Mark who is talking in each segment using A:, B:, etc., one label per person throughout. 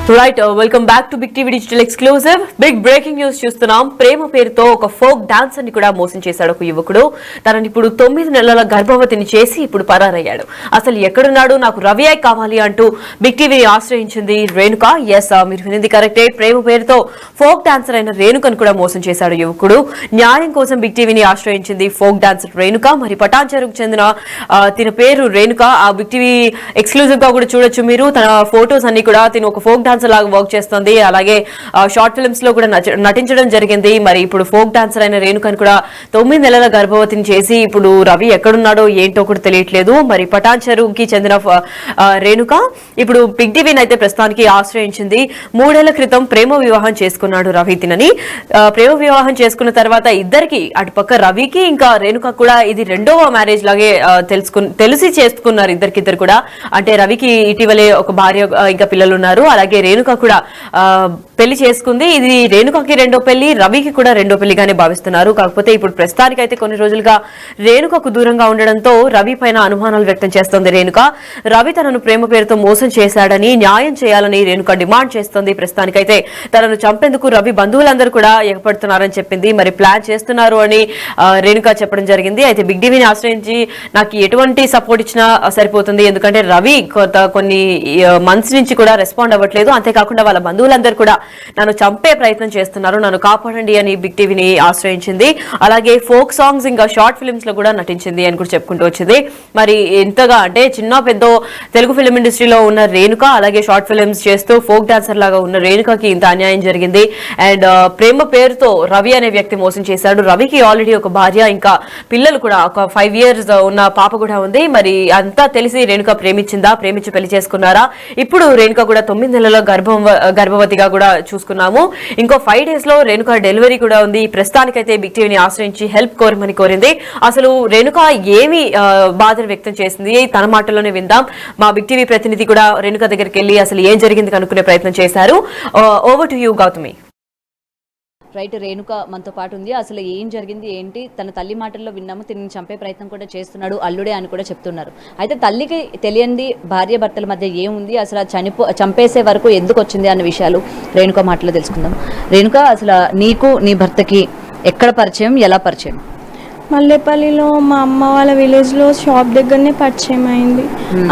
A: Right welcome back to big TV digital exclusive. Big breaking news చూస్తున్నాం. ప్రేమ పేరుతో ఒక ఫోక్ డాన్సర్ ని కూడా మోసం చేశాడు ఒక యువకుడు. తనని ఇప్పుడు 9 నెలల గర్భవతిని చేసి ఇప్పుడు పరారయ్యాడు. అసలు ఎక్కడున్నాడు, నాకు రవి కావాలి అంటూ బిగ్ టీవీని ఆశ్రయించింది రేణుక. ఎస్, మీరు వినింది కరెక్టే. ప్రేమ పేరుతో ఫోక్ డాన్సర్ అయిన రేణుకను కూడా మోసం చేశాడు యువకుడు. న్యాయం కోసం బిగ్ టీవీని ఆశ్రయించింది ఫోక్ డాన్సర్ రేణుక. మరి పటాన్ చెరువుకు చెందిన తిన పేరు రేణుక. ఆ బిగ్ టీవీ ఎక్స్క్లూజివ్ గా కూడా చూడొచ్చు మీరు. తన ఫోటోస్ అన్ని కూడా తిన ఒక ఫోక్ డాన్సర్ లాగా వర్క్ చేస్తుంది. అలాగే షార్ట్ ఫిల్మ్స్ లో కూడా నటించడం జరిగింది. మరి ఇప్పుడు ఫోక్ డాన్సర్ అయిన రేణుకను కూడా 9 నెలల గర్భవతిని చేసి ఇప్పుడు రవి ఎక్కడున్నాడో ఏంటో కూడా తెలియట్లేదు. మరి పటాన్ చెరువుకి చెందిన రేణుక ఇప్పుడు బిగ్ టీవీని అయితే ప్రస్తుతానికి ఆశ్రయించింది. 3 ఏళ్ల క్రితం ప్రేమ వివాహం చేసుకున్నాడు రవి తినని. ప్రేమ వివాహం చేసుకున్న తర్వాత ఇద్దరికి అటుపక్క రవికి ఇంకా రేణుక కూడా ఇది రెండవ మ్యారేజ్ లాగే తెలిసి చేసుకున్నారు ఇద్దరికిద్దరు కూడా. అంటే రవికి ఇటీవలే ఒక భార్య ఇంకా పిల్లలు ఉన్నారు. అలాగే రేణుక కూడా పెళ్లి చేసుకుంది. ఇది రేణుకకి రెండో పెళ్లి, రవికి కూడా రెండో పెళ్లిగానే భావిస్తున్నారు. కాకపోతే ఇప్పుడు ప్రస్తుతానికి అయితే కొన్ని రోజులుగా రేణుకకు దూరంగా ఉండడంతో రవి పైన అనుమానాలు వ్యక్తం చేస్తోంది రేణుక. రవి తనను ప్రేమ పేరుతో మోసం చేశాడని, న్యాయం చేయాలని రేణుక డిమాండ్ చేస్తోంది. ప్రస్తుతానికైతే తనను చంపేందుకు రవి బంధువులందరూ కూడా ఎగపడుతున్నారని చెప్పింది. మరి ప్లాన్ చేస్తున్నారు అని రేణుక చెప్పడం జరిగింది. అయితే బిగ్ టీవీని ఆశ్రయించి నాకు ఎటువంటి సపోర్ట్ ఇచ్చినా సరిపోతుంది, ఎందుకంటే రవి కొన్ని మంత్స్ నుంచి కూడా రెస్పాండ్ అవ్వట్లేదు. అంతేకాకుండా వాళ్ళ బంధువులందరూ కూడా నన్ను చంపే ప్రయత్నం చేస్తున్నారు, నన్ను కాపాడండి అని బిగ్ టీవీని ఆశ్రయించింది. అలాగే ఫోక్ సాంగ్స్ ఇంకా షార్ట్ ఫిల్మ్స్ లో కూడా నటించింది అని కూడా చెప్పుకుంటూ వచ్చింది. మరి ఎంతగా అంటే చిన్న పెద్ద తెలుగు ఫిల్మ్ ఇండస్ట్రీలో ఉన్న రేణుక, అలాగే షార్ట్ ఫిల్మ్స్ చేస్తూ ఫోక్ డాన్సర్ లాగా ఉన్న రేణుకకి ఇంత అన్యాయం జరిగింది. అండ్ ప్రేమ పేరుతో రవి అనే వ్యక్తి మోసం చేశాడు. రవికి ఆల్రెడీ ఒక భార్య ఇంకా పిల్లలు కూడా, ఒక 5 years ఉన్న పాప కూడా ఉంది. మరి అంతా తెలిసి రేణుక ప్రేమించి పెళ్లి చేసుకున్నారా? ఇప్పుడు రేణుక కూడా 9 నెలల గర్భవతిగా కూడా చూసుకున్నాము. ఇంకో 5 days లో రేణుక డెలివరీ కూడా ఉంది. ప్రస్తుతానికైతే బిగ్ టీవీని ఆశ్రయించి హెల్ప్ కోరమని కోరింది. అసలు రేణుక ఏమి బాధను వ్యక్తం చేసింది తన మాటల్లోనే విందాం. మా బిగ్ టీవీ ప్రతినిధి కూడా రేణుక దగ్గరికి వెళ్ళి అసలు ఏం జరిగింది కనుక్కునే ప్రయత్నం చేశారు. Over to you Gautami.
B: Right, Renuka మనతో పాటు ఉంది. అసలు ఏం జరిగింది ఏంటి? తన తల్లి మాటల్లో విన్నాము, తిని చంపే ప్రయత్నం కూడా చేస్తున్నాడు అల్లుడే అని కూడా చెప్తున్నారు. అయితే తల్లికి తెలియంది భార్య భర్తల మధ్య ఏముంది, అసలు చంపేసే వరకు ఎందుకు వచ్చింది అన్న విషయాలు రేణుక మాటల్లో తెలుసుకుందాం. రేణుక, అసలు నీకు నీ భర్తకి ఎక్కడ పరిచయం, ఎలా పరిచయం?
C: మల్లెపల్లిలో మా అమ్మ వాళ్ళ విలేజ్లో షాప్ దగ్గరనే పరిచయం అయింది.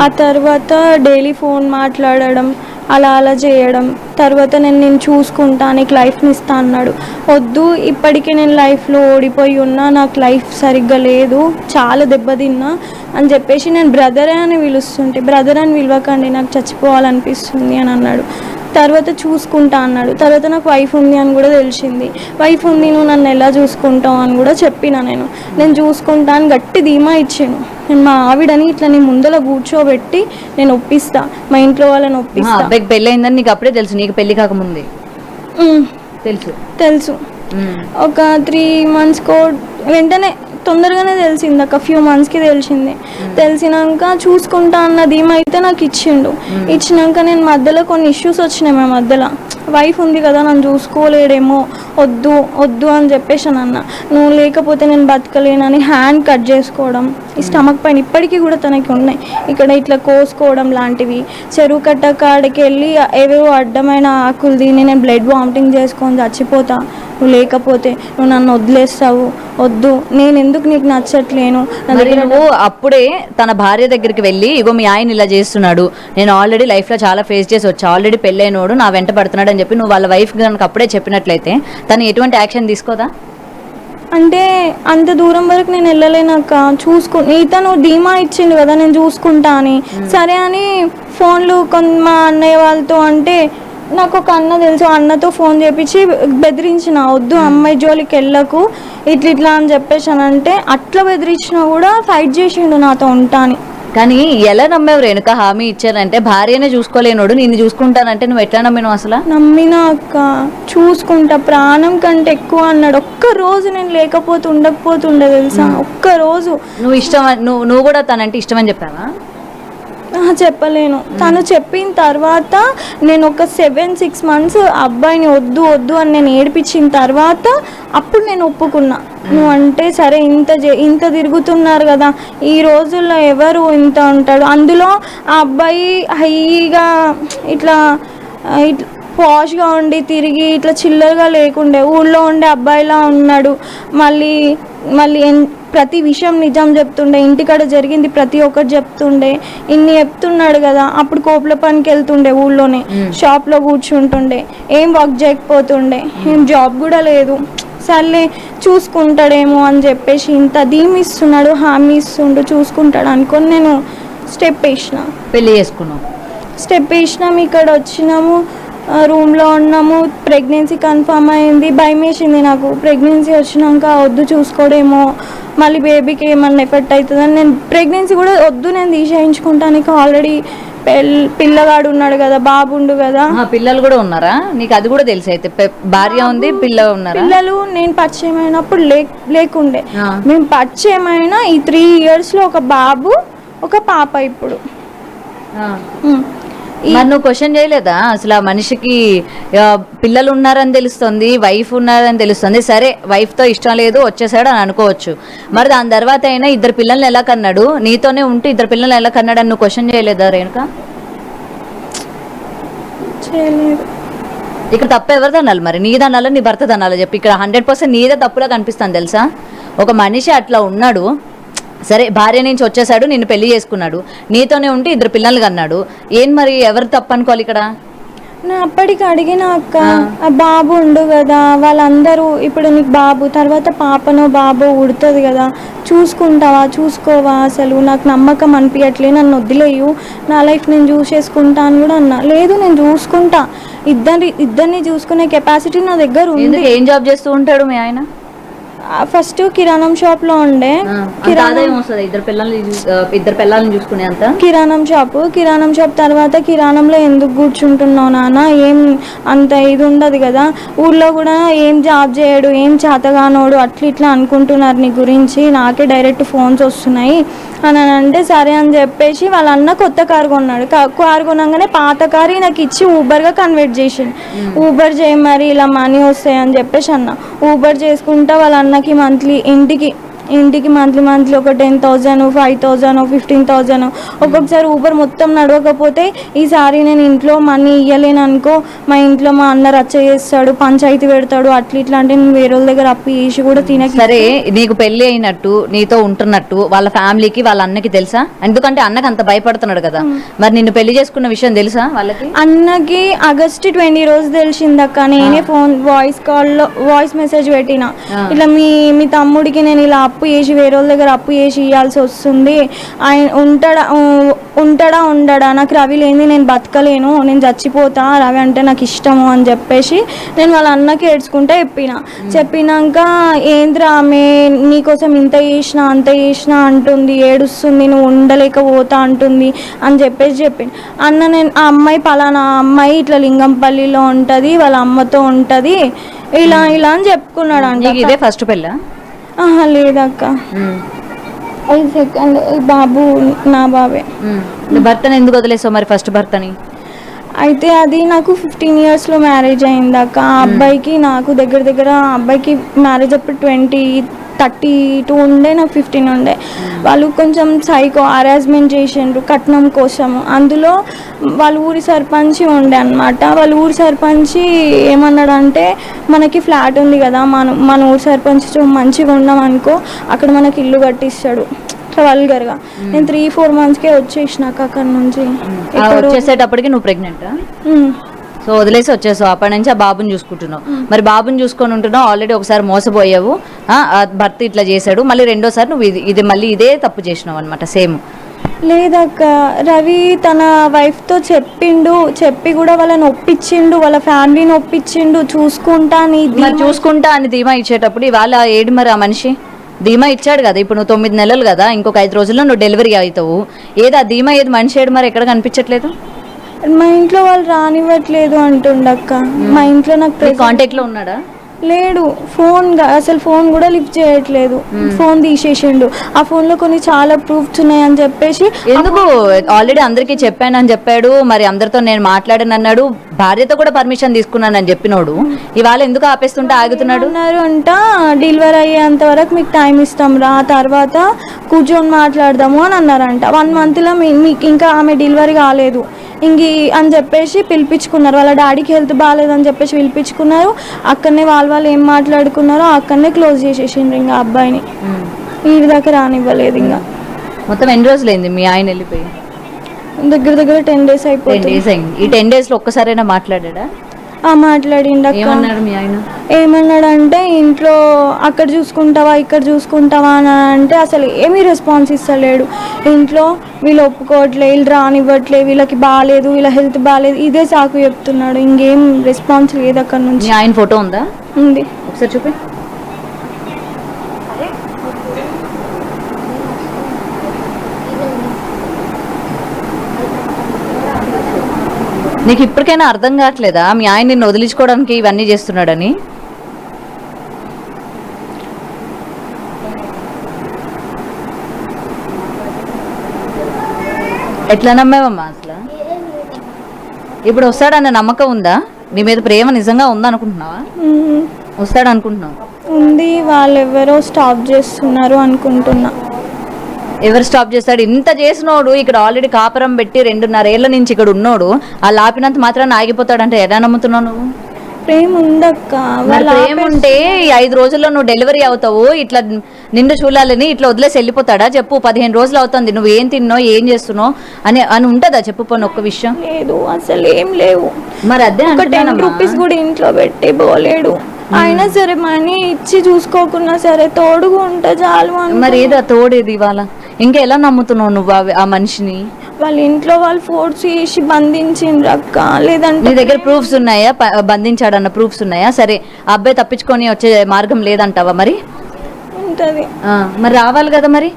C: ఆ తర్వాత డైలీ ఫోన్ మాట్లాడడం, అలా చేయడం. తర్వాత నేను చూసుకుంటా, నీకు లైఫ్ని ఇస్తా అన్నాడు. వద్దు, ఇప్పటికే నేను లైఫ్లో ఓడిపోయి ఉన్నా, నాకు లైఫ్ సరిగ్గా లేదు, చాలా దెబ్బతిన్నా అని చెప్పేసి నేను బ్రదరే అని పిలుస్తుంటే, బ్రదర్ అని పిలవకండి, నాకు చచ్చిపోవాలనిపిస్తుంది అని అన్నాడు. తర్వాత చూసుకుంటా అన్నాడు. తర్వాత నాకు వైఫ్ ఉంది అని కూడా తెలిసింది. వైఫ్ ఉంది, నువ్వు నన్ను ఎలా చూసుకుంటావు అని కూడా చెప్పిన. నేను చూసుకుంటా అని గట్టి ధీమా ఇచ్చాను. నేను మా ఆవిడని ఇట్లా నీ ముందర కూర్చోబెట్టి నేను ఒప్పిస్తా, మా ఇంట్లో వాళ్ళని ఒప్పిస్తా.
B: పెళ్ళయిందని నీకు అప్పుడే తెలుసు? నీకు పెళ్లి కాకముందే
C: తెలుసు. ఒక 3 months వెంటనే తొందరగానే తెలిసింది. ఒక ఫ్యూ మంత్స్కి తెలిసింది. తెలిసినాక చూసుకుంటా అన్న ధీమా అయితే నాకు ఇచ్చినాక నేను మధ్యలో కొన్ని ఇష్యూస్ వచ్చినాయి. మా మధ్యలో వైఫ్ ఉంది కదా, నన్ను చూసుకోలేడేమో, వద్దు అని చెప్పేసి అన్న. నువ్వు లేకపోతే నేను బతకలేనని హ్యాండ్ కట్ చేసుకోవడం, ఈ స్టమక్ పైన ఇప్పటికీ కూడా తనకి ఉన్నాయి, ఇక్కడ ఇట్లా కోసుకోవడం లాంటివి. చెరువు కట్ట కాడికి వెళ్ళి ఏవేవో అడ్డమైన ఆకులు తిని నేను బ్లడ్ వామిటింగ్ చేసుకొని చచ్చిపోతా, నువ్వు లేకపోతే నువ్వు నన్ను వదిలేస్తావు, వద్దు, నేను ఎందుకు నీకు నచ్చట్లేను.
B: నువ్వు అప్పుడే తన భార్య దగ్గరికి వెళ్ళి, ఇగో మీ ఆయన ఇలా చేస్తున్నాడు, నేను ఆల్రెడీ లైఫ్లో చాలా ఫేస్ చేసి వచ్చా, ఆల్రెడీ పెళ్ళైనోడు నా వెంట పడుతున్నాడు అని చెప్పి నువ్వు వాళ్ళ వైఫ్ కనుక అప్పుడే చెప్పినట్లయితే తను ఎటువంటి యాక్షన్ తీసుకోదా?
C: అంటే అంత దూరం వరకు నేను వెళ్ళలేనాక ఇతను ధీమా ఇచ్చిండు కదా నేను చూసుకుంటా అని. సరే అని ఫోన్లు మా అన్నయ్య వాళ్ళతో, అంటే నాకు ఒక అన్న తెలుసు, అన్నతో ఫోన్ చేపించి బెదిరించిన, వద్దు అమ్మాయి జోలికి వెళ్ళకు ఇట్లా అని చెప్పేసానంటే అట్లా బెదిరించినా కూడా ఫైట్ చేసిండు నాతో ఉంటా అని.
B: కానీ ఎలా నమ్మావు రేణుక? హామీ ఇచ్చారంటే భార్యనే చూసుకోలేనోడు నిన్ను చూసుకుంటానంటే నువ్వు ఎట్లా నమ్మినావు? అసలు
C: నమ్మినా అక్క, చూసుకుంటా, ప్రాణం కంటే ఎక్కువ అన్నాడు. ఒక్క రోజు నేను లేకపోతే ఉండకపోతుండే తెలుసా, ఒక్క రోజు.
B: నువ్వు కూడా తనంటే ఇష్టం అని చెప్పావా?
C: చెప్పలేను. తను చెప్పిన తర్వాత నేను ఒక 7-6 months అబ్బాయిని వద్దు అని నేను ఏడిపించిన తర్వాత అప్పుడు నేను ఒప్పుకున్నా. నువ్వు అంటే సరే, ఇంత తిరుగుతున్నారు కదా ఈ రోజుల్లో, ఎవరు ఇంత ఉంటాడు? అందులో ఆ అబ్బాయి హైగా ఇట్లా ఇట్లా పాష్గా ఉండి తిరిగి ఇట్లా చిల్లరగా లేకుండే, ఊళ్ళో ఉండే అబ్బాయిలా ఉన్నాడు. మళ్ళీ మళ్ళీ ప్రతి విషయం నిజం చెప్తుండే, ఇంటికాడ జరిగింది ప్రతి ఒక్కటి చెప్తుండే. ఇన్ని చెప్తున్నాడు కదా, అప్పుడు కోపుల పనికి వెళ్తుండే, ఊళ్ళోనే షాప్లో కూర్చుంటుండే, ఏం వర్క్ చేయకపోతుండే, ఏం జాబ్ కూడా లేదు. సర్లే చూసుకుంటాడేమో అని చెప్పేసి ఇంత ధీమి ఇస్తున్నాడు, హామీ ఇస్తుండు చూసుకుంటాడు అనుకొని నేను స్టెప్ వేసిన.
B: పెళ్లి చేసుకున్నావు?
C: స్టెప్ వేసినాము, ఇక్కడ వచ్చినాము, రూమ్లో ఉన్నాము. ప్రెగ్నెన్సీ కన్ఫర్మ్ అయింది. భయం వేసింది నాకు. ప్రెగ్నెన్సీ వచ్చినాక వద్దు చూసుకోడేమో, మళ్ళీ బేబీకి ఏమన్నా ఎఫెక్ట్ అవుతుందని నేను ప్రెగ్నెన్సీ కూడా వద్దు, నేను తీసేయించుకుంటానికి ఆల్రెడీ పిల్లగాడు ఉన్నాడు కదా, బాబుండు కదా.
B: పిల్లలు కూడా ఉన్నారా నీకు? అది కూడా తెలుసు. అయితే భార్య ఉంది, పిల్ల ఉన్నారా?
C: పిల్లలు నేను పరిచయం అయినప్పుడు లేకుండే. మేము పరిచయం అయిన ఈ 3 years లో ఒక బాబు ఒక పాప ఇప్పుడు.
B: మరి నువ్వు క్వశ్చన్ చేయలేదా అసలు? ఆ మనిషికి పిల్లలు ఉన్నారని తెలుస్తుంది, వైఫ్ ఉన్నారని తెలుస్తుంది, సరే వైఫ్తో ఇష్టం లేదు వచ్చేసాడు అని అనుకోవచ్చు. మరి దాని తర్వాత అయినా 2 పిల్లల్ని ఎలా కన్నాడు? నీతోనే ఉంటూ 2 పిల్లల్ని ఎలా కన్నాడు అని నువ్వు క్వశ్చన్ చేయలేదా రేణుక?
C: చేయలేదు.
B: ఇక్కడ తప్పు ఎవరిది అనాలి మరి? నీది అనాలా నీ భర్తది అనాలా చెప్పి? ఇక్కడ 100% నీదే తప్పులా కనిపిస్తుంది తెలుసా. ఒక మనిషి అట్లా ఉన్నాడు, సరే భార్య నుంచి వచ్చేసాడు, నిన్ను పెళ్లి చేసుకున్నాడు, నీతోనే ఉంటే 2 పిల్లలు కన్నాడు, ఏం మరి ఎవరు తప్పు అనుకోవాలి ఇక్కడ?
C: నేను అప్పటికి అడిగిన అక్క, ఆ బాబు ఉండు కదా, వాళ్ళందరూ ఇప్పుడు నీకు బాబు తర్వాత పాపనో బాబో ఉడుతుంది కదా, చూసుకుంటావా చూసుకోవా, అసలు నాకు నమ్మకం అనిపించట్లే, నన్ను వదిలేయు, నా లైఫ్ నేను చూసేసుకుంటా అని కూడా అన్నా. లేదు నేను చూసుకుంటా, ఇద్దరిని చూసుకునే కెపాసిటీ నా దగ్గర ఉంది.
B: ఏం జాబ్ చేస్తూ ఉంటాడు మీ ఆయన?
C: ఫస్ట్ కిరాణం షాప్ లో ఉండే.
B: ఇద్దరు పిల్లల్ని చూసుకునే అంత
C: కిరాణం షాప్ తర్వాత కిరాణంలో ఎందుకు కూర్చుంటున్నావు నాన్న, ఏం అంత ఇది ఉండదు కదా, ఊళ్ళో కూడా ఏం జాబ్ చేయడు, ఏం చేతగానోడు, అట్లా ఇట్లా అనుకుంటున్నారు నీ గురించి, నాకే డైరెక్ట్ ఫోన్స్ వస్తున్నాయి అని అంటే సరే అని చెప్పేసి వాళ్ళ అన్న కొత్త కారు కొన్నాడు. కారు కొనగానే పాత కారు నాకు ఇచ్చి ఊబర్గా కన్వర్ట్ చేసిండు. ఊబర్ చేయి మరి ఇలా మనీ వస్తాయి అని చెప్పేసి అన్న. ఊబర్ చేసుకుంటా వాళ్ళ అన్నకి మంత్లీ ఇంటికి మంత్లీ ఒక 10,000, 5,000, 15,000. ఒక్కొక్కసారి ఊబర్ మొత్తం నడవకపోతే ఈసారి నేను ఇంట్లో మనీ ఇవ్వలేను అనుకో, మా ఇంట్లో మా అన్న రచ్చ చేస్తాడు, పంచాయతీ పెడతాడు, అట్లా ఇట్లా అంటే నేను వేరే వాళ్ళ దగ్గర అప్పు చేసి కూడా తినక.
B: సరే నీకు పెళ్లి అయినట్టు నీతో ఉంటున్నట్టు వాళ్ళ ఫ్యామిలీకి వాళ్ళ అన్నకి తెలుసా? ఎందుకంటే అన్నకి అంత భయపడుతున్నాడు కదా, మరి నిన్ను పెళ్లి చేసుకున్న విషయం తెలుసా వాళ్ళకి?
C: అన్నకి August 20 రోజు తెలిసిందక్క. నేనే ఫోన్ వాయిస్ మెసేజ్ పెట్టిన, ఇట్లా మీ తమ్ముడికి నేను ఇలా అప్పు చేసి వేరే వాళ్ళ దగ్గర అప్పు చేసి ఇవ్వాల్సి వస్తుంది, ఆయన ఉంటాడా ఉండడా, నాకు రవి లేని నేను బతకలేను, నేను చచ్చిపోతా, రవి అంటే నాకు ఇష్టము అని చెప్పేసి నేను వాళ్ళ అన్నకి ఏడ్చుకుంటే చెప్పినాక ఏంద్రా ఆమె నీకోసం ఇంత చేసినా అంత చేసినా అంటుంది, ఏడుస్తుంది, నువ్వు ఉండలేకపోతా అంటుంది అని చెప్పేసి చెప్పింది. అన్న నేను ఆ అమ్మాయి పలానా అమ్మాయి ఇట్లా లింగంపల్లిలో ఉంటుంది, వాళ్ళ అమ్మతో ఉంటుంది, ఇలా అని చెప్పుకున్నాడు. అంటే
B: ఇదే ఫస్ట్ పెళ్ళా?
C: లేదక్క, అది సెకండ్. బాబు నా బాబే.
B: భర్తని ఎందుకు వదిలేసావు మరి ఫస్ట్ భర్తని?
C: అయితే అది నాకు 15 years లో మ్యారేజ్ అయింది అక్క. ఆ అబ్బాయికి నాకు దగ్గర ఆ అబ్బాయికి మ్యారేజ్ అప్పుడు 32 ఉండే, నాకు 15 ఉండే. వాళ్ళు కొంచెం సైకో హరాస్మెంట్ చేసిండ్రు కట్నం కోసము. అందులో వాళ్ళ ఊరి సర్పంచ్ ఉండే అనమాట. వాళ్ళ ఊరి సర్పంచ్ ఏమన్నాడంటే, మనకి ఫ్లాట్ ఉంది కదా, మన ఊరి సర్పంచ్ మంచిగా ఉన్నాం అనుకో, అక్కడ మనకి ఇల్లు కట్టిస్తాడు. ఇట్లా వల్గర్గా నేను 3-4 monthsకే వచ్చేసినాక అక్కడ నుంచి.
B: వచ్చేసేటప్పటికి నువ్వు ప్రెగ్నెంటా? సో వదిలేసి వచ్చేసావు. అప్పటి నుంచి ఆ బాబుని చూసుకుంటున్నావు. మరి బాబుని చూసుకొని ఉంటున్నావు, ఆల్రెడీ ఒకసారి మోసపోయావు, భర్త ఇట్లా చేశాడు, మళ్ళీ రెండోసారి నువ్వు ఇది మళ్ళీ ఇదే తప్పు చేసినావు అనమాట. సేమ్
C: లేదక్క, రవి తన వైఫ్తో చెప్పి కూడా వాళ్ళని ఒప్పించిండు, వాళ్ళ ఫ్యామిలీని ఒప్పించిండు, చూసుకుంటా
B: అని ధీమా ఇచ్చేటప్పుడు ఇవాళ ఏడు మరి ఆ మనిషి ధీమా ఇచ్చాడు కదా. ఇప్పుడు నువ్వు 9 నెలలు కదా, ఇంకొక 5 రోజుల్లో నువ్వు డెలివరీ అవుతావు. ఏది ఆ ధీమా, ఏది మనిషి ఏడు మరి ఎక్కడ కనిపించట్లేదు?
C: మా ఇంట్లో వాళ్ళు రానివ్వట్లేదు అంటుండక్క. మా ఇంట్లో నాకు
B: కాంటాక్ట్ లో ఉన్నాడా?
C: లేడు. అసలు ఫోన్ కూడా లిఫ్ట్ చేయట్లేదు, ఫోన్ తీసేసిండు. ఆ ఫోన్ లో కొన్ని చాలా ప్రూఫ్స్ ఉన్నాయని చెప్పేసి.
B: ఎందుకు? ఆల్రెడీ అందరికీ చెప్పానని చెప్పాడు, మరి అందరితో నేను మాట్లాడాను అన్నాడు, భార్యతో కూడా పర్మిషన్ తీసుకున్నానని చెప్పినోడు ఇవాళ ఎందుకు ఆపేస్తుంటే ఆగుతున్నాడు?
C: అంట డెలివరీ అయ్యేంత వరకు మీకు టైం ఇస్తాం రా, తర్వాత కూర్చొని మాట్లాడదాము అని అన్నారంట. 1 month లో మీకు ఇంకా ఆమె డెలివరీ కాలేదు, ఇంక అని చెప్పేసి పిలిపించుకున్నారు. వాళ్ళ డాడీకి హెల్త్ బాగాలేదని చెప్పేసి పిలిపించుకున్నారు. అక్కడనే వాళ్ళు ఏం మాట్లాడుకున్నారో అక్కడనే క్లోజ్ చేసేసిండ్రు ఇంకా అబ్బాయిని. ఈ దాకా రానివ్వలేదు. ఇంకా
B: మొత్తం ఎన్ని రోజులైంది మీ ఆయన వెళ్ళిపోయి?
C: దగ్గర 10 days అయిపోయింది.
B: 10 days అయింది. ఈ 10 days లో ఒక్కసారైనా మాట్లాడా?
C: మాట్లాడిండు.
B: ఏమన్నాడు మీ ఆయన?
C: ఏమన్నాడంటే ఇంట్లో అక్కడ చూసుకుంటావా ఇక్కడ చూసుకుంటావా అని అంటే అసలు ఏమీ రెస్పాన్స్ ఇస్తలేడు. ఇంట్లో వీళ్ళు ఒప్పుకోవట్లే, వీళ్ళు రానివ్వట్లే, వీళ్ళకి బాగాలేదు, వీళ్ళ హెల్త్ బాగాలేదు, ఇదే సాకు చెప్తున్నాడు. ఇంకేం రెస్పాన్స్ లేదు అక్కడ నుంచి.
B: మీ ఆయన ఫోటో ఉందా?
C: ఉంది.
B: ఒకసారి చూపి. నీకు ఇప్పటికైనా అర్థం కావట్లేదా మీ ఆయన నిన్ను వదిలించుకోవడానికి ఇవన్నీ చేస్తున్నాడని? ఎట్లా నమ్మావమ్మా అసలు? ఇప్పుడు వస్తాడన్న నమ్మకం ఉందా? నీ మీద ప్రేమ నిజంగా ఉందనుకుంటున్నావా? వస్తాడు అనుకుంటున్నావు?
C: ఉంది. వాళ్ళెవరో స్టాప్ చేస్తున్నారు అనుకుంటున్నా.
B: ఎవరు స్టాప్ చేస్తాడు? ఇంత చేసినోడు ఇక్కడ ఆల్రెడీ కాపురం పెట్టి 2.5 ఏళ్ల నుంచి ఇక్కడ ఉన్నోడు వాళ్ళు ఆపినంత మాత్రాన్ని ఆగిపోతాడు అంటే ఎలా నమ్ముతున్నావు నువ్వు?
C: ప్రేమ ఉందక్క.
B: ప్రేమ ఉంటే ఈ 5 రోజుల్లో నువ్వు డెలివరీ అవుతావు, ఇట్లా నిండు చూడాలని ఇట్లా వదిలేసి వెళ్ళిపోతాడా చెప్పు? 15 రోజులు అవుతుంది, నువ్వు ఏం తిన్నావు ఏం చేస్తున్నావు అని ఉంటుందా చెప్పు? పోనీ ఒక్క విషయం
C: లేదు, అసలు ఏం లేవు.
B: మరి అదే
C: ఒక 10 rupees కూడా ఇంట్లో పెట్టి పోలేడు. అయినా సరే మనీ ఇచ్చి చూసుకోకున్నా సరే తోడుగా ఉంటే చాలు.
B: మరి ఏదో తోడేది ఇవాళ ఇంకా ఎలా నమ్ముతున్నావు నువ్వు ఆ మనిషిని?
C: వాళ్ళ ఇంట్లో వాళ్ళు ఫోర్స్ చేసి బంధించిండ్రు అక్క. లేదంటే
B: నీ దగ్గర ప్రూఫ్స్ ఉన్నాయా? బంధించాడన్న ప్రూఫ్స్ ఉన్నాయా? సరే ఆ అబ్బాయి తప్పించుకొని వచ్చే మార్గం లేదంటావా? మరి
C: ఉంటది.
B: మరి రావాలి కదా. మరి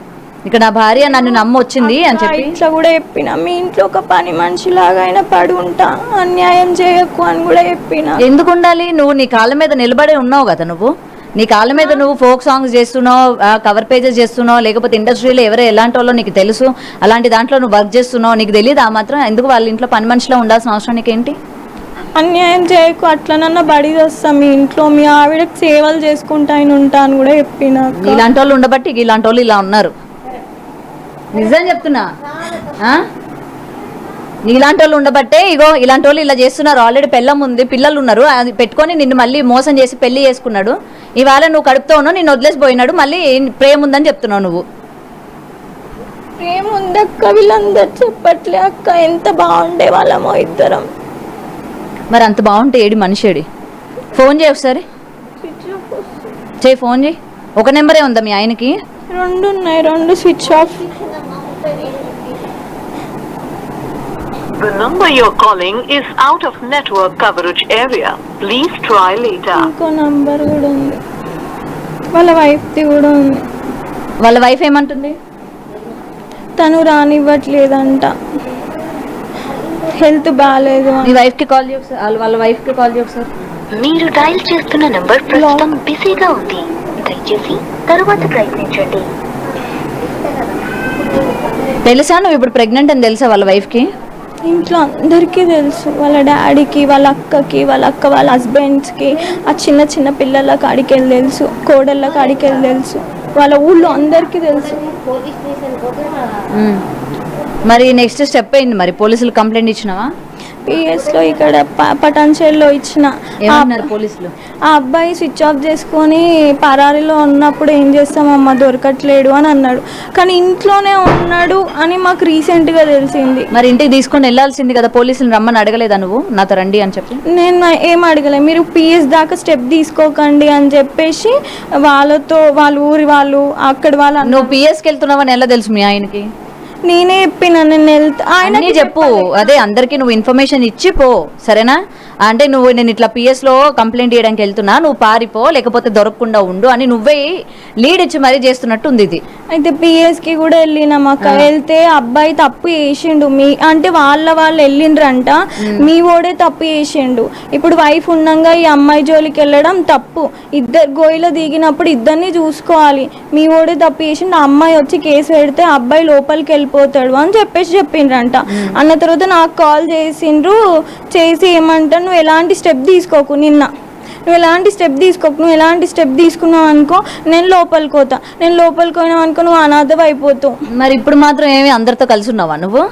B: ఇక్కడ నా భార్య నన్ను నమ్మొచ్చింది అని చెప్పి
C: ఇట్లా కూడా చెప్పిన. మీ ఇంట్లో ఒక పని మనిషి లాగా అయినా పడి ఉంటా, అన్యాయం చేయకు అని కూడా చెప్పిన.
B: ఎందుకు ఉండాలి? నువ్వు నీ కాళ్ళ మీద నిలబడే ఉన్నావు కదా. నువ్వు నీ కాళ్ళ మీద నువ్వు ఫోక్ సాంగ్స్ చేస్తున్నావు, కవర్ పేజెస్ చేస్తున్నావు, లేకపోతే ఇండస్ట్రీలో ఎవరో ఎలాంటి వాళ్ళో నీకు తెలుసు, అలాంటి దాంట్లో నువ్వు వర్క్ చేస్తున్నావు, నీకు తెలియదు ఆ మాత్రం? ఎందుకు వాళ్ళ ఇంట్లో పని మనిషిలో ఉండాల్సిన అవసరం నీకేంటి?
C: అన్యాయం చేయకు, అట్లనన్నా బడి వస్తా మీ ఇంట్లో, మీ ఆవిడకి సేవలు చేసుకుంటా ఆయన ఉంటా అని కూడా చెప్పిన.
B: ఇలాంటి వాళ్ళు ఉండబట్టి ఇలాంటి వాళ్ళు ఇలా ఉన్నారు. నిజం చెప్తున్నా, ఇలాంటి వాళ్ళు ఉండబట్టే ఇగో ఇలాంటి వాళ్ళు ఇలా చేస్తున్నారు. ఆల్రెడీ పెళ్ళం ఉంది, పిల్లలు ఉన్నారు, అది పెట్టుకొని నిన్ను మళ్ళీ మోసం చేసి పెళ్లి చేసుకున్నాడు. ఇవాళ నువ్వు కడుపుతో ఉన్నావు, నిన్ను వదిలేసిపోయినాడు, మళ్ళీ ప్రేమ ఉందని చెప్తున్నావు నువ్వు.
C: ప్రేమ ఉందక్క, వీళ్ళందరూ చెప్పట్లే అక్క. ఎంత బాగుండే వాళ్ళమో ఇద్దరం.
B: మరి అంత బాగుంటే ఏడి మనిషి ఏడి? ఫోన్ చేయి ఒకసారి, చేయి, ఫోన్ చేయి. ఒక నెంబరే ఉందా మీ ఆయనకి?
C: 2 ఉన్నాయి, 2 switch off.
D: The number you're calling is out of network coverage area. Please try later.
C: ఇంకో నంబర్ కూడా ఉంది, వాళ్ళ వైఫ్ది కూడా ఉంది.
B: వాళ్ళ వైఫ్ ఏమంటుంది?
C: తను రానివ్వట్లేదంట, హెల్త్ బాగాలేదు.
B: నీ వైఫ్కి కాల్ చేయ ఒకసారి, వాళ్ళ వైఫ్కి కాల్ చేయ ఒకసారి.
E: మీరు డయల్ చేస్తున్న నంబర్ ప్రస్తుతం బిజీగా ఉంది, దయచేసి తరువాత ప్రయత్నించండి.
B: తెలుసా నువ్వు ఇప్పుడు ప్రెగ్నెంట్ అని తెలుసా వాళ్ళ వైఫ్కి?
C: ఇంట్లో అందరికీ తెలుసు, వాళ్ళ డాడీకి, వాళ్ళ అక్కకి, వాళ్ళ అక్క వాళ్ళ హస్బెండ్స్కి, ఆ చిన్న చిన్న పిల్లల కాడికి వెళ్ళి తెలుసు, కోడళ్ళ కాడికి వెళ్ళి తెలుసు, వాళ్ళ ఊళ్ళో అందరికీ తెలుసు.
B: మరి నెక్స్ట్ స్టెప్ అయింది, మరి పోలీసులు కంప్లైంట్ ఇచ్చినావా?
C: పిఎస్లో ఇక్కడ పటాన్చేరులో ఇచ్చిన.
B: పోలీసులు
C: ఆ అబ్బాయి స్విచ్ ఆఫ్ చేసుకొని పరారీలో ఉన్నప్పుడు ఏం చేస్తామమ్మా దొరకట్లేడు అని అన్నాడు, కానీ ఇంట్లోనే ఉన్నాడు అని మాకు రీసెంట్గా తెలిసింది.
B: మరి ఇంటికి తీసుకొని వెళ్ళాల్సింది కదా, పోలీసులు రమ్మని అడగలేదా నువ్వు నాతో రండి అని చెప్పి?
C: నేను ఏం అడగలే, మీరు పిఎస్ దాకా స్టెప్ తీసుకోకండి అని చెప్పేసి వాళ్ళతో, వాళ్ళ ఊరి వాళ్ళు అక్కడ వాళ్ళు.
B: నువ్వు పిఎస్కి వెళ్తున్నావని ఎలా తెలుసు మీ ఆయనకి?
C: నేనే చెప్పిన, నేను వెళ్తా ఆయన
B: చెప్పు. అదే అందరికి నువ్వు ఇన్ఫర్మేషన్ ఇచ్చి పో, సరేనా? అంటే నువ్వు నేను ఇట్లా పిఎస్లో కంప్లైంట్ చేయడానికి వెళ్తున్నా, నువ్వు పారిపో లేకపోతే దొరకకుండా ఉండు అని నువ్వే లీడ్ ఇచ్చి మరీ చేస్తున్నట్టు ఉంది ఇది.
C: అయితే పిఎస్కి కూడా వెళ్ళినాం అక్క. వెళ్తే అబ్బాయి తప్పు చేసిండు, మీ అంటే వాళ్ళు వెళ్ళిండ్రంట, మీ ఓడే తప్పు చేసిండు. ఇప్పుడు వైఫ్ ఉండగా ఈ అమ్మాయి జోలికి వెళ్ళడం తప్పు. ఇద్దరు గోయిలో దిగినప్పుడు ఇద్దరిని చూసుకోవాలి. మీ ఓడే తప్పు చేసిండు, ఆ అమ్మాయి వచ్చి కేసు పెడితే అబ్బాయి లోపలికి వెళ్ళిపోతాడు అని చెప్పిండ్రంట. అన్న తర్వాత నాకు కాల్ చేసిండ్రు, చేసి ఏమంటా నువ్వు ఎలాంటి స్టెప్ తీసుకోకు, నువ్వు ఎలాంటి స్టెప్ తీసుకున్నావు అనుకో నేను లోపలికి పోయినావు అనుకో నువ్వు అనాథం అయిపోతావు.
B: మరి ఇప్పుడు మాత్రం ఏమి అందరితో కలిసి ఉన్నావా నువ్వు?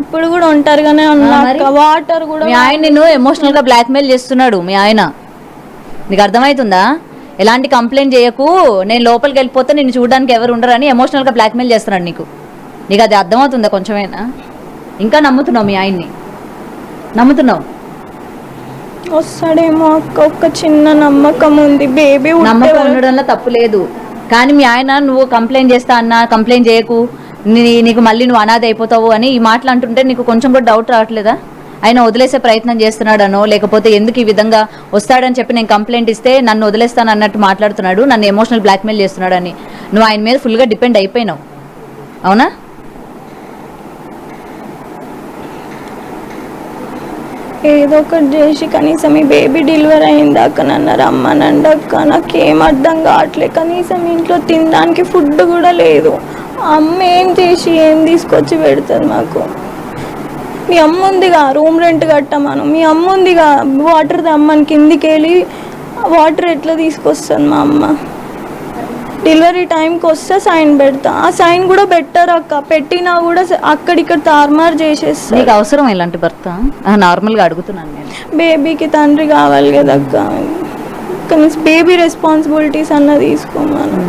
C: ఇప్పుడు కూడా ఒంటరిగానే ఉన్నా అక్క. వాటర్ కూడా
B: మీ ఆయన నిన్ను ఎమోషనల్ గా బ్లాక్మెయిల్ చేస్తున్నాడు మీ ఆయన, నీకు అర్థమవుతుందా? ఎలాంటి కంప్లైంట్ చేయకు, నేను లోపలికి వెళ్ళిపోతే నిన్ను చూడడానికి ఎవరు ఉండరు అని ఎమోషనల్ గా బ్లాక్మెయిల్ చేస్తున్నాడు నీకు. నీకు అది అర్థమవుతుందా కొంచెమైనా? ఇంకా నమ్ముతున్నావు మీ ఆయన్ని, నమ్ముతున్నావు?
C: వస్తాడేమో అక్క, ఒక చిన్న నమ్మకం ఉంది. బేబీ
B: నమ్మకం ఉండడంలో తప్పు లేదు, కానీ మీ ఆయన నువ్వు కంప్లైంట్ చేస్తా అన్నా కంప్లైంట్ చేయకు, నీకు మళ్ళీ నువ్వు అనాథ అయిపోతావు అని ఈ మాటలు అంటుంటే నీకు కొంచెం కూడా డౌట్ రావట్లేదా? ఆయన వదిలేసే ప్రయత్నం చేస్తున్నాడనో లేకపోతే ఎందుకు ఈ విధంగా వస్తాడని చెప్పి నేను కంప్లైంట్ ఇస్తే నన్ను వదిలేస్తాను అన్నట్టు మాట్లాడుతున్నాడు, నన్ను ఎమోషనల్ బ్లాక్మెయిల్ చేస్తున్నాడు అని నువ్వు ఆయన మీద ఫుల్గా డిపెండ్ అయిపోయినావు, అవునా?
C: ఏదో ఒకటి చేసి కనీసం ఈ బేబీ డెలివరీ అయిందాక నన్ను రమ్మనండి అక్క. నాకేం అర్థం కావట్లేదు. కనీసం ఇంట్లో తినడానికి ఫుడ్ కూడా లేదు. అమ్మ ఏం చేసి ఏం తీసుకొచ్చి పెడుతుంది మాకు? మీ అమ్మ ఉందిగా, రూమ్ రెంట్ కట్టమను. మీ అమ్మ ఉందిగా, వాటర్ తెమ్మని కిందికి వెళ్ళి వాటర్ ఎట్లా తీసుకొస్తాను మా అమ్మ? డెలివరీ టైంకి వస్తే సైన్ పెడతా, ఆ సైన్ కూడా బెటర్ అక్క. పెట్టినా కూడా అక్కడిక్కడ తారుమారు చేసేస్తా.
B: నీకు అవసరం ఇలాంటి భర్త? నార్మల్గా అడుగుతున్నాను నేను.
C: బేబీకి తండ్రి కావాలి కదా అక్క. కనీసం బేబీ రెస్పాన్సిబిలిటీస్ అన్న తీసుకోమను.